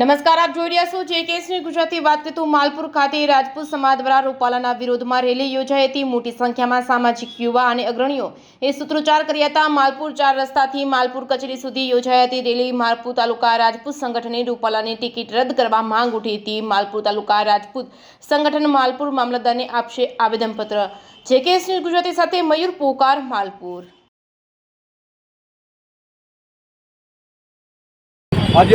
નમસ્કાર, આપ જોઈ રહ્યા છો જેકેએસની ગુજરાતી વાત કરીએ તો માલપુર ખાતે રાજપૂત સમાજ દ્વારા રૂપાલાના વિરોધમાં રેલી યોજાઈ હતી। મોટી સંખ્યામાં સામાજિક યુવા અને અગ્રણીઓ એ સૂત્રોચ્ચાર કર્યા હતા। માલપુર 4 રસ્તાથી માલપુર કચેરી સુધી યોજાઈ હતી રેલી। માલપુર તાલુકા રાજપૂત સંગઠને રૂપાલાની ટિકિટ રદ કરવા માંગ ઉઠી હતી। માલપુર તાલુકા રાજપૂત સંગઠન માલપુર મામલતદારને આપશે આવેદનપત્ર। જેકેએસની ગુજરાતી સાથે મયુર પોકાર, માલપુર। આજે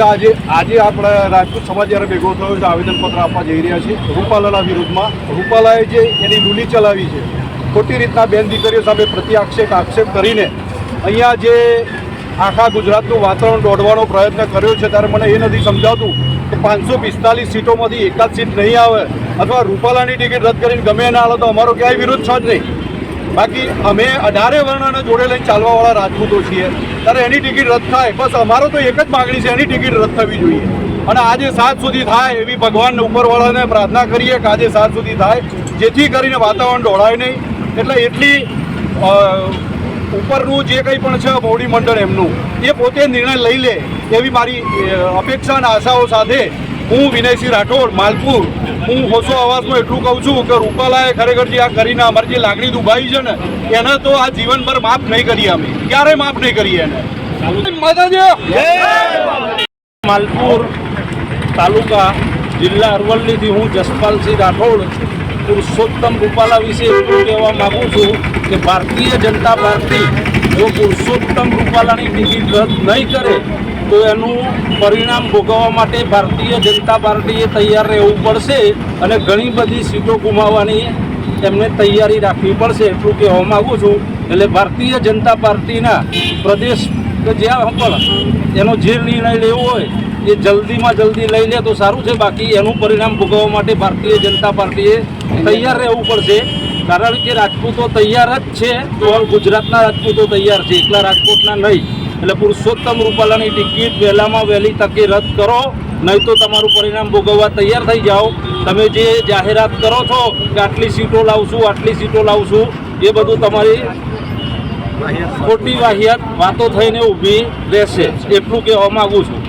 આપણે રાજપૂત સમાજ જ્યારે ભેગો થયો છે આવેદનપત્ર આપવા જઈ રહ્યા છીએ રૂપાલાના વિરુદ્ધમાં। રૂપાલાએ જે એની લૂલી ચલાવી છે, ખોટી રીતના બેન દીકરીઓ સામે આક્ષેપ કરીને અહીંયા જે આખા ગુજરાતનું વાતાવરણ દોડવાનો પ્રયત્ન કર્યો છે, ત્યારે મને એ નથી સમજાવતું કે 545 સીટોમાંથી એકાદ સીટ નહીં આવે અથવા રૂપાલાની ટિકિટ રદ કરીને ગમે ના આવે તો અમારો ક્યાંય વિરોધ છે જ નહીં। બાકી અમે 18 વર્ણને જોડે લઈને ચાલવાવાળા રાજપૂતો છીએ, ત્યારે એની ટિકિટ રદ થાય, બસ અમારો તો એક જ માગણી છે, એની ટિકિટ રદ થવી જોઈએ। અને આજે 7 સુધી થાય એવી ભગવાન ઉપરવાળાને પ્રાર્થના કરીએ કે આજે 7 સુધી થાય, જેથી કરીને વાતાવરણ દોડાય નહીં। એટલે એટલી ઉપરનું જે કંઈ પણ છે મોવડી મંડળ એમનું એ પોતે નિર્ણય લઈ લે એવી મારી અપેક્ષા અને આશાઓ સાથે હું વિનયસિંહ રાઠોડ માલપુર હું હોશો અવાજમાં એટલું કહું છું કે રૂપાલાએ ખરેખર જે આ કરીને અમારી જે લાગણી દુભાઈ છે ને એને તો આ જીવનભર માફ નહીં કરીએ, અમે ક્યારેય માફ નહીં કરીએ એને। માલપુર તાલુકા જિલ્લા અરવલ્લીથી હું જસપાલસિંહ રાઠોડ પુરુષોત્તમ રૂપાલા વિશે એટલું કહેવા માગું છું કે ભારતીય જનતા પાર્ટી જો પુરુષોત્તમ રૂપાલાની ટિકિટ રદ નહીં કરે તો એનું પરિણામ ભોગવવા માટે ભારતીય જનતા પાર્ટીએ તૈયાર રહેવું પડશે અને ઘણી બધી સીટો ગુમાવવાની એમને તૈયારી રાખવી પડશે, એટલું કહેવા માગું છું। એટલે ભારતીય જનતા પાર્ટીના પ્રદેશ કે જ્યાં પણ એનો જે નિર્ણય લેવો હોય એ જલ્દીમાં જલ્દી લઈ લે તો સારું છે, બાકી એનું પરિણામ ભોગવવા માટે ભારતીય જનતા પાર્ટીએ તૈયાર રહેવું પડશે। કારણ કે રાજપૂતો તૈયાર જ છે, તો ગુજરાતના રાજપૂતો તૈયાર છે, એકલા રાજકોટના નહીં। એટલે પુરુષોત્તમ રૂપાલાની ટિકિટ વહેલામાં વહેલી તકે રદ કરો, નહીં તો તમારું પરિણામ ભોગવવા તૈયાર થઈ જાઓ। તમે જે જાહેરાત કરો છો કે આટલી સીટો લાવશું એ બધું તમારી ખોટી વાહિયાત વાતો થઈને ઊભી રહેશે, એટલું કહેવા માગું છું।